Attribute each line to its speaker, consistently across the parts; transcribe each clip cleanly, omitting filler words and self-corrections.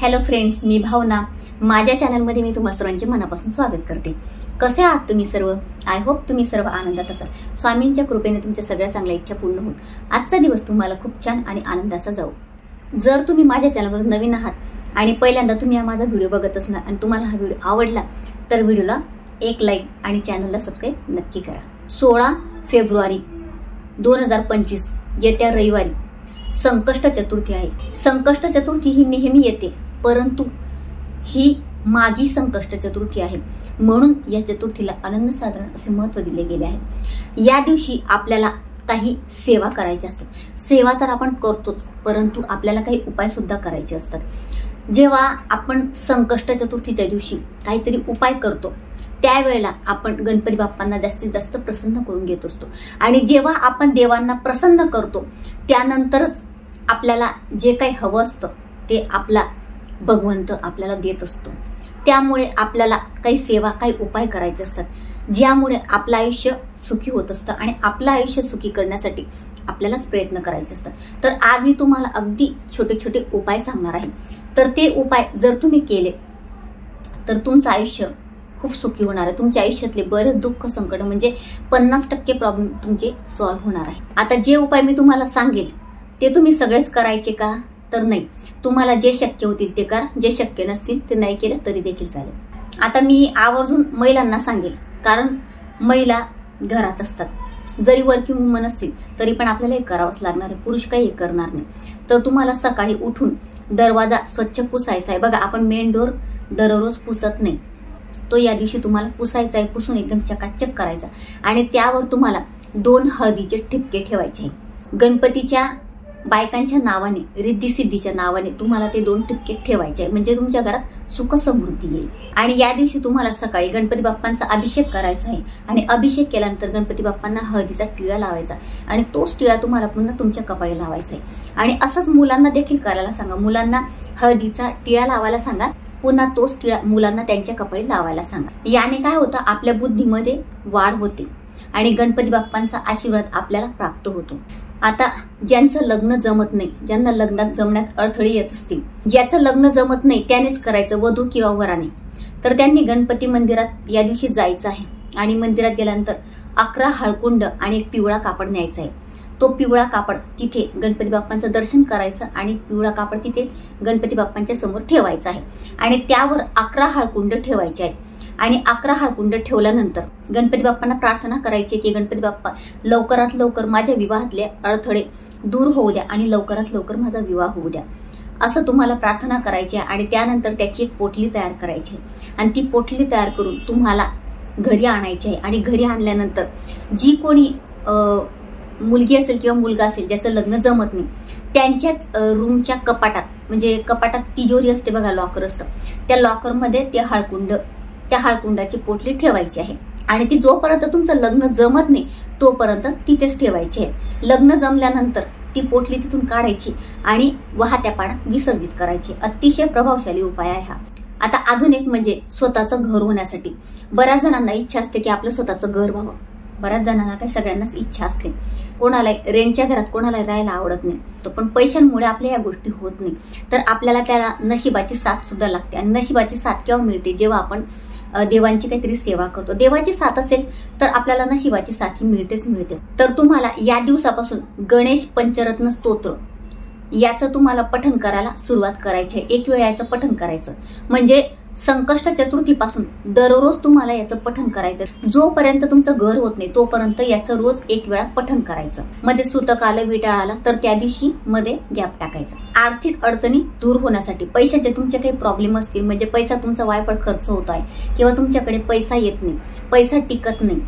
Speaker 1: Hello friends, मी भावना. माझ्या चॅनलमध्ये मी तुम्हा सर्वांचे मनापासून स्वागत करते. कसे आहात तुम्ही सर्व? आय होप तुम्ही सर्व आनंदात असाल. स्वामींच्या कृपेने तुमच्या सगळ्या चांगल्या इच्छा पूर्ण होऊन आजचा दिवस तुम्हाला खूप छान आणि आनंदाचा जाऊ. जर तुम्ही माझ्या चॅनलवर नवीन आहात आणि पहिल्यांदा तुम्ही माझा व्हिडिओ बघत असणार आणि तुम्हाला हा व्हिडिओ आवडला तर व्हिडिओला एक लाईक आणि चॅनलला सबस्क्राईब नक्की करा. 16 फेब्रुवारी 2025 येत्या रविवारी संकष्ट चतुर्थी आहे. संकष्ट चतुर्थी ही नेहमी येते, परंतु ही मागी संकष्ट चतुर्थी आहे, म्हणून या चतुर्थीला अनन्य साधारण असे महत्त्व दिले गेले आहे. या दिवशी आपल्याला काही सेवा करायच्या असतात. सेवा तर आपण करतोच, परंतु आपल्याला काही उपाय सुद्धा करायचे असतात. जेव्हा आपण संकष्ट चतुर्थीच्या दिवशी काहीतरी उपाय करतो त्यावेळेला आपण गणपती बाप्पांना जास्तीत जास्त प्रसन्न करून घेत असतो. आणि जेव्हा आपण देवांना प्रसन्न करतो त्यानंतरच आपल्याला जे काही हवं असतं ते आपला भगवंत आपल्याला देत असतो. त्यामुळे आपल्याला काही सेवा, काही उपाय करायचे असतात, ज्यामुळे आपलं आयुष्य सुखी होत असतं. आणि आपलं आयुष्य सुखी करण्यासाठी आपल्यालाच प्रयत्न करायचे असतात. तर आज मी तुम्हाला अगदी छोटे छोटे उपाय सांगणार आहे. तर ते उपाय जर तुम्ही केले तर तुमचं आयुष्य खूप सुखी होणार आहे. तुमच्या आयुष्यातले बरेच दुःख, संकट म्हणजे 50% प्रॉब्लेम तुमचे सॉल्व्ह होणार आहे. आता जे उपाय मी तुम्हाला सांगेल ते तुम्ही सगळेच करायचे का? तर नाही. तुम्हाला जे शक्य होतील ते करा, जे शक्य नसतील ते नाही केलं तरी देखील चालेल. आता मी आवर्जून महिलांना सांगेल, कारण महिला घरात असतात. जरी वर्किंग वुमन असतील तरी पण आपल्याला हे करावंच लागणार आहे. पुरुष काही हे करणार नाही. तर तुम्हाला सकाळी उठून दरवाजा स्वच्छ पुसायचा आहे. बघा, आपण मेन डोर दररोज पुसत नाही, तो या दिवशी तुम्हाला पुसायचा आहे. पुसून एकदम चकाचक करायचा आणि त्यावर तुम्हाला 2 हळदीचे ठिपके ठेवायचे. गणपतीच्या बायकांच्या नावाने, रिद्धी सिद्धीच्या नावाने तुम्हाला ते 2 ठिपके ठेवायचे, म्हणजे तुमच्या घरात सुख समृद्धी येईल. आणि या दिवशी तुम्हाला सकाळी गणपती बाप्पांचा अभिषेक करायचा आहे. आणि अभिषेक केल्यानंतर गणपती बाप्पांना हळदीचा टिळा लावायचा आणि तोच टिळा तुम्हाला पुन्हा तुमच्या कपाळी लावायचा आहे. आणि असंच मुलांना देखील करायला सांगा. मुलांना हळदीचा टिळा लावायला सांगा, पुन्हा तोच टिळा मुलांना त्यांच्या कपाळी लावायला सांगा. याने काय होतं, आपल्या बुद्धीमध्ये वाढ होते आणि गणपती बाप्पांचा आशीर्वाद आपल्याला प्राप्त होतो. आता ज्यांचं लग्न जमत नाही, ज्यांना लग्नात जमण्यात अडथळे येत असतील, ज्याचं लग्न जमत नाही त्यानेच करायचं, वधू किंवा वराने, तर त्यांनी गणपती मंदिरात या दिवशी जायचं आहे. आणि मंदिरात गेल्यानंतर 11 हळकुंड आणि एक पिवळा कापड न्यायचा आहे. तो पिवळा कापड तिथे गणपती बाप्पांचं दर्शन करायचं आणि पिवळा कापड तिथे गणपती बाप्पांच्या समोर ठेवायचं आहे. आणि त्यावर 11 हळकुंड ठेवायचे आहेत. आणि 11 हळकुंड ठेवल्यानंतर गणपती बाप्पांना प्रार्थना करायची की गणपती बाप्पा लवकरात लवकर माझ्या विवाहातले अडथळे दूर होऊ द्या आणि लवकरात लवकर माझा विवाह होऊ द्या, असं तुम्हाला प्रार्थना करायची. आणि त्यानंतर त्याची एक पोटली तयार करायची आणि ती पोटली तयार करून तुम्हाला घरी आणायची आहे. आणि घरी आणल्यानंतर जी कोणी मुलगी असेल किंवा मुलगा असेल ज्याचं लग्न जमत नाही, त्यांच्याच रूमच्या कपाटात, म्हणजे कपाटात तिजोरी असते बघा, लॉकर असतं, त्या लॉकरमध्ये त्या हळकुंडाची पोटली ठेवायची आहे. आणि ती जोपर्यंत तुमचं लग्न जमत नाही तोपर्यंत तिथेच ठेवायची आहे. लग्न जमल्यानंतर ती पोटली तिथून काढायची आणि वाहत्या पाण्यात विसर्जित करायची. अतिशय प्रभावशाली उपाय आहे हा. आता अजून एक म्हणजे स्वतःचं घर होण्यासाठी. बऱ्याच जणांना इच्छा असते की आपलं स्वतःचं घर व्हावं. बऱ्याच जणांना काय, सगळ्यांनाच इच्छा असते. कोणाला रेंटच्या घरात कोणाला राहायला आवडत नाही, तो पण पैशांमुळे आपल्या या गोष्टी होत नाही. तर आपल्याला त्याला नशिबाची साथ सुद्धा लागते. आणि नशिबाची साथ केव्हा मिळते, जेव्हा आपण देवांची काहीतरी सेवा करतो. देवाची साथ असेल तर आपल्याला नशिबाची साथ ही मिळतेच मिळते. तर तुम्हाला या दिवसापासून गणेश पंचरत्न स्तोत्र याचं तुम्हाला पठण करायला सुरुवात करायची आहे. 1 वेळा याचं पठण करायचं, म्हणजे संकष्ट चतुर्थीपासून दररोज तुम्हाला याचं पठण करायचं. जोपर्यंत तुमचं घर होत नाही तोपर्यंत याचं रोज 1 वेळा पठण करायचं. मध्ये सुतक आलं, विटाळ आला तर त्या दिवशी मध्ये गॅप टाकायचा. आर्थिक अडचणी दूर होण्यासाठी, पैशाचे तुमचे काही प्रॉब्लेम असतील, म्हणजे पैसा तुमचा वायपळ खर्च होत आहे किंवा तुमच्याकडे पैसा येत नाही, पैसा टिकत नाही,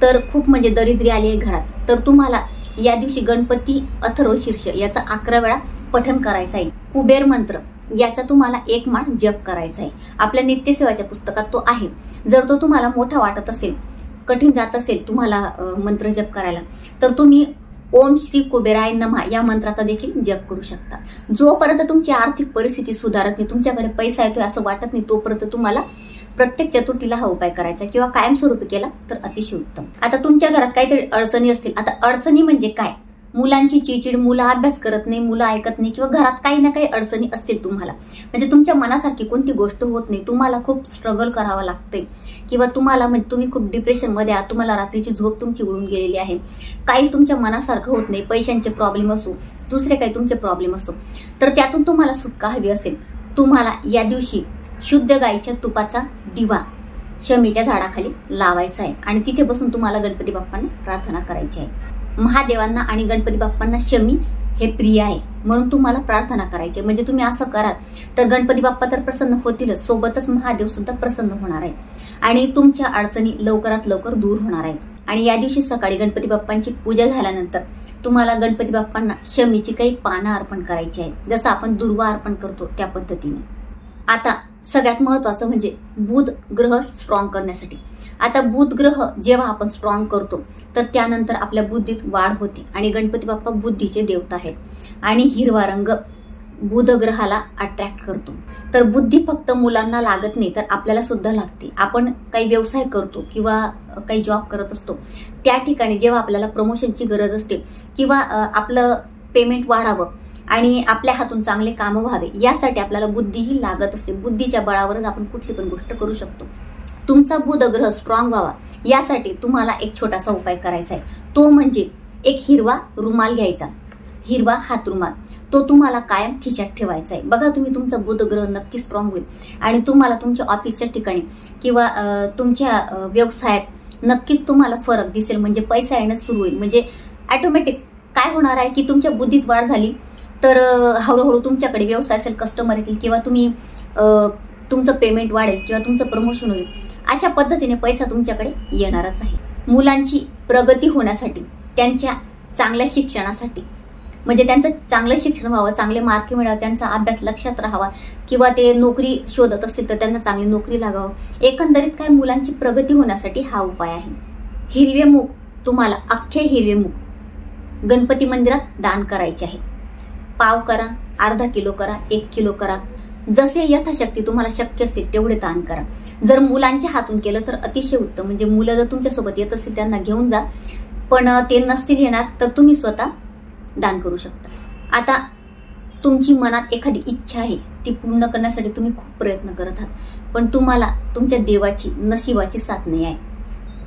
Speaker 1: तर खूप म्हणजे दरिद्री आली आहे घरात, तर तुम्हाला या दिवशी गणपती अथर्वशीर्ष याचा 11 वेळा पठण करायचं आहे. कुबेर मंत्र याचा तुम्हाला 1 माळ जप करायचा आहे. आपल्या नित्यसेवाच्या पुस्तकात तो आहे. जर तो तुम्हाला मोठा वाटत असेल, कठीण जात असेल तुम्हाला मंत्र जप करायला, तर तुम्ही ओम श्री कुबेराय नमः या मंत्राचा देखील जप करू शकता. जोपर्यंत तुमची आर्थिक परिस्थिती सुधारत नाही, तुमच्याकडे पैसा येतोय असं वाटत नाही, तोपर्यंत तुम्हाला प्रत्येक चतुर्थीला हा उपाय करायचा किंवा कायमस्वरूपी केला तर अतिशय उत्तम. आता तुमच्या घरात काहीतरी अडचणी असतील. आता अडचणी म्हणजे काय, मुलांची चिडचिड, मुलं अभ्यास करत नाही, मुलं ऐकत नाही, किंवा घरात काही ना काही अडचणी असतील तुम्हाला, म्हणजे तुमच्या मनासारखी कोणती गोष्ट होत नाही, तुम्हाला खूप स्ट्रगल करावं लागते, किंवा तुम्हाला म्हणजे तुम्ही खूप डिप्रेशनमध्ये आहात, तुम्हाला रात्रीची झोप तुमची उडून गेलेली आहे, काहीच तुमच्या मनासारखं होत नाही, पैशांचे प्रॉब्लेम असो, दुसरे काही तुमचे प्रॉब्लेम असो, तर त्यातून तुम्हाला सुटका हवी असेल, तुम्हाला या दिवशी शुद्ध गाईच्या तुपाचा दिवा शमीच्या झाडाखाली लावायचा आहे आणि तिथे बसून तुम्हाला गणपती बाप्पांना प्रार्थना करायची आहे. महादेवांना आणि गणपती बाप्पांना शमी हे प्रिय आहे, म्हणून तुम्हाला प्रार्थना करायची. म्हणजे तुम्ही असं कराल तर गणपती बाप्पा तर प्रसन्न होतीलच, सोबतच महादेव सुद्धा प्रसन्न होणार आहे आणि तुमच्या अडचणी लवकरात लवकर दूर होणार आहेत. आणि या दिवशी सकाळी गणपती बाप्पांची पूजा झाल्यानंतर तुम्हाला गणपती बाप्पांना शमीची काही पानं अर्पण करायची आहे, जसं आपण दुर्वा अर्पण करतो त्या पद्धतीने. आता सगळ्यात महत्वाचं म्हणजे बुध ग्रह स्ट्रॉंग करण्यासाठी. आता बुध ग्रह जेव्हा आपण स्ट्रॉंग करतो तर त्यानंतर आपल्या बुद्धीत वाढ होते आणि गणपती बाप्पा बुद्धीचे देवता आहेत आणि हिरवा रंग बुध ग्रहाला अट्रॅक्ट करतो. तर बुद्धी फक्त मुलांना लागत नाही तर आपल्याला सुद्धा लागते. आपण काही व्यवसाय करतो किंवा काही जॉब करत असतो, त्या ठिकाणी जेव्हा आपल्याला प्रमोशनची गरज असते किंवा आपलं पेमेंट वाढावं आणि आपल्या हातून चांगले काम व्हावे यासाठी आपल्याला बुद्धीही लागत असते. बुद्धीच्या बळावरच आपण कुठली पण गोष्ट करू शकतो. तुमचा बुध ग्रह स्ट्रॉंग व्हावा यासाठी तुम्हाला एक छोटासा उपाय करायचा आहे, तो म्हणजे एक हिरवा रुमाल घ्यायचा, हिरवा हात रुमाल, तो तुम्हाला कायम खिशात ठेवायचा आहे. बघा तुम्ही तुमचा बुध ग्रह नक्की स्ट्रॉंग होईल आणि तुम्हाला तुमच्या ऑफिसच्या ठिकाणी किंवा तुमच्या व्यवसायात नक्कीच तुम्हाला फरक दिसेल, म्हणजे पैसा येणं सुरू होईल. म्हणजे ऑटोमॅटिक काय होणार आहे की तुमच्या बुद्धीत वाढ झाली तर हळूहळू तुमच्याकडे व्यवसाय असेल, कस्टमर येतील किंवा तुम्ही तुमचं पेमेंट वाढेल किंवा तुमचं प्रमोशन होईल. अशा पद्धतीने पैसा तुमच्याकडे येणारच आहे. मुलांची प्रगती होण्यासाठी, त्यांच्या चांगल्या शिक्षणासाठी, म्हणजे त्यांचं चांगलं शिक्षण व्हावं, चांगले मार्क मिळावं, त्यांचा अभ्यास लक्षात राहावा किंवा ते नोकरी शोधत असतील तर त्यांना चांगली नोकरी लागावं, एकंदरीत काय मुलांची प्रगती होण्यासाठी हा उपाय आहे. हिरवे मूग, तुम्हाला अख्खे हिरवे मूग गणपती मंदिरात दान करायचे आहे. पाव करा, अर्धा किलो करा, 1 किलो करा, जसे यथाशक्ती तुम्हाला शक्य असतील तेवढे दान करा. जर मुलांच्या हातून केलं तर अतिशय उत्तम, म्हणजे मुलं जर तुमच्यासोबत येत असतील त्यांना घेऊन जा, पण ते नसतील येणार तर तुम्ही स्वतः दान करू शकता. आता तुमची मनात एखादी इच्छा आहे, ती पूर्ण करण्यासाठी तुम्ही खूप प्रयत्न करत आहात, पण तुम्हाला तुमच्या देवाची नशिबाची साथ नाही आहे,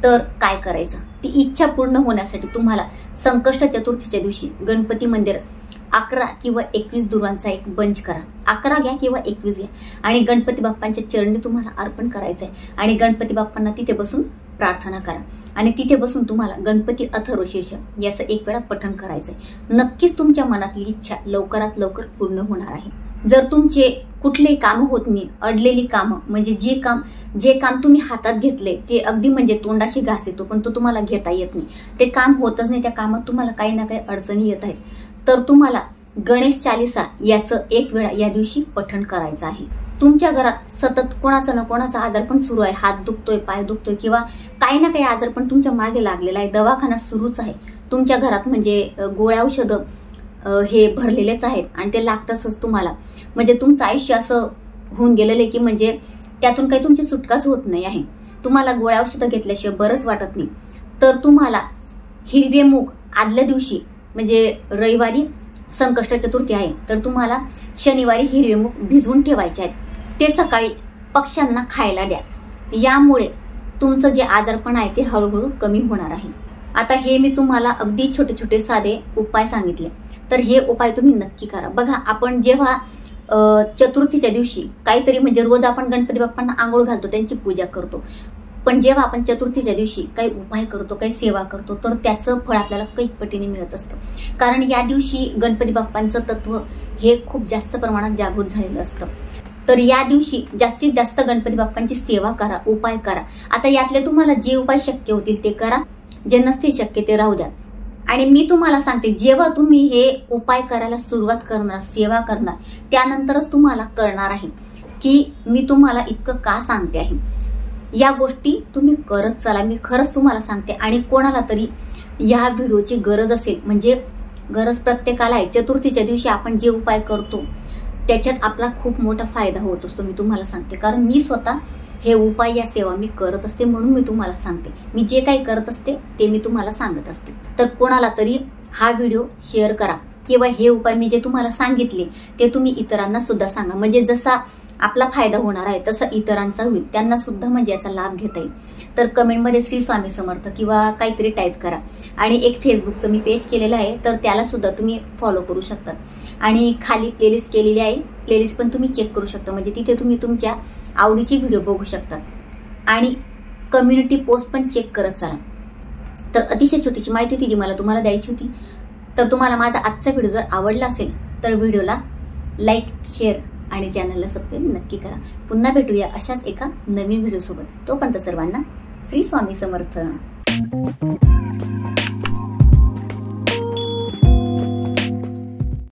Speaker 1: तर काय करायचं? ती इच्छा पूर्ण होण्यासाठी तुम्हाला संकष्ट चतुर्थीच्या दिवशी गणपती मंदिरात 11 किंवा 21 दुर्वांचा एक बंच करा. 11 घ्या किंवा 21 घ्या आणि गणपती बाप्पांच्या चरणी तुम्हाला अर्पण करायचंय आणि गणपती बाप्पांना तिथे बसून प्रार्थना करा आणि तिथे बसून तुम्हाला गणपती अथर्वशीर्ष याचं एक वेळा पठण करायचंय. नक्कीच तुमच्या मनातली इच्छा लवकरात लवकर पूर्ण होणार आहे. जर तुमचे कुठलेही काम होत नाही, अडलेली कामं, म्हणजे जे काम तुम्ही हातात घेतले ते अगदी म्हणजे तोंडाशी घास येतो पण तो तुम्हाला घेता येत नाही, ते काम होतच नाही, त्या कामात तुम्हाला काही ना काही अडचणी येत आहेत, तर तुम्हाला गणेश चालिसा याचं एक वेळा या दिवशी पठण करायचं आहे. तुमच्या घरात सतत कोणाचा ना कोणाचा आजारपण सुरू आहे, हात दुखतोय, पाय दुखतोय किंवा काही ना काही आजारपण तुमच्या मागे लागलेला आहे, दवाखाना सुरूच आहे तुमच्या घरात, म्हणजे गोळ्या औषधं हे भरलेलेच आहेत आणि ते लागतातच तुम्हाला, म्हणजे तुमचं आयुष्य असं होऊन गेलेलं आहे की म्हणजे त्यातून काही तुमची सुटकाच होत नाही आहे, तुम्हाला गोळ्या औषधं घेतल्याशिवाय बरंच वाटत नाही, तर तुम्हाला हिरवे मूग आदल्या दिवशी, म्हणजे रविवारी संकष्ट चतुर्थी आहे तर तुम्हाला शनिवारी हिरवे मूग भिजवून ठेवायचे आहेत, ते सकाळी पक्ष्यांना खायला द्या. यामुळे तुमचं जे आजारपण आहे ते हळूहळू कमी होणार आहे. आता हे मी तुम्हाला अगदी छोटे छोटे साधे उपाय सांगितले, तर हे उपाय तुम्ही नक्की करा. बघा आपण जेव्हा चतुर्थीच्या दिवशी काहीतरी, म्हणजे रोज आपण गणपती बाप्पांना आंघोळ घालतो, त्यांची पूजा करतो, पण जेव्हा आपण चतुर्थीच्या दिवशी काही उपाय करतो, काही सेवा करतो, तर त्याचं फळ आपल्याला कैक पटीने मिळत असतं. कारण या दिवशी गणपती बाप्पांचं तत्व हे खूप जास्त प्रमाणात जागृत झालेलं असतं. तर या दिवशी जास्तीत जास्त गणपती बाप्पांची सेवा करा, उपाय करा. आता यातले तुम्हाला जे उपाय शक्य होतील ते करा, जे नसतील शक्य ते राहू द्या. आणि मी तुम्हाला सांगते, जेव्हा तुम्ही हे उपाय करायला सुरुवात करणार, सेवा करणार, त्यानंतरच तुम्हाला कळणार आहे की मी तुम्हाला इतकं का सांगते आहे. या गोष्टी तुम्ही करत चला, मी खरंच तुम्हाला सांगते. आणि कोणाला तरी या व्हिडिओची गरज असेल, म्हणजे गरज प्रत्येकाला आहे, चतुर्थीच्या दिवशी आपण जे उपाय करतो त्याच्यात आपला खूप मोठा फायदा होत असतो, मी तुम्हाला सांगते. कारण मी स्वतः हे उपाय, या सेवा मी करत असते, म्हणून मी तुम्हाला सांगते. मी जे काही करत असते ते मी तुम्हाला सांगत असते. तर कोणाला तरी हा व्हिडिओ शेअर करा किंवा हे उपाय मी जे तुम्हाला सांगितले ते तुम्ही इतरांना सुद्धा सांगा. म्हणजे जसा आपला फायदा होणार आहे तसं इतरांचा होईल, त्यांना सुद्धा म्हणजे याचा लाभ घेता येईल. तर कमेंटमध्ये श्री स्वामी समर्थ किंवा काहीतरी टाईप करा. आणि एक फेसबुकचं मी पेज केलेलं आहे, तर त्याला सुद्धा तुम्ही फॉलो करू शकता. आणि खाली प्लेलिस्ट केलेली आहे, प्लेलिस्ट पण तुम्ही चेक करू शकता. म्हणजे तिथे तुम्ही तुमच्या आवडीची व्हिडिओ बघू शकता. आणि कम्युनिटी पोस्ट पण चेक करत चला. तर अतिशय छोटीशी माहिती होती जी मला तुम्हाला द्यायची होती. तर तुम्हाला माझा आजचा व्हिडिओ जर आवडला असेल तर व्हिडिओला लाईक, शेअर आणि चॅनलला सबस्क्राईब नक्की करा. पुन्हा भेटूया अशाच एका नवीन व्हिडिओ सोबत. तोपर्यंत सर्वांना श्री स्वामी समर्थ.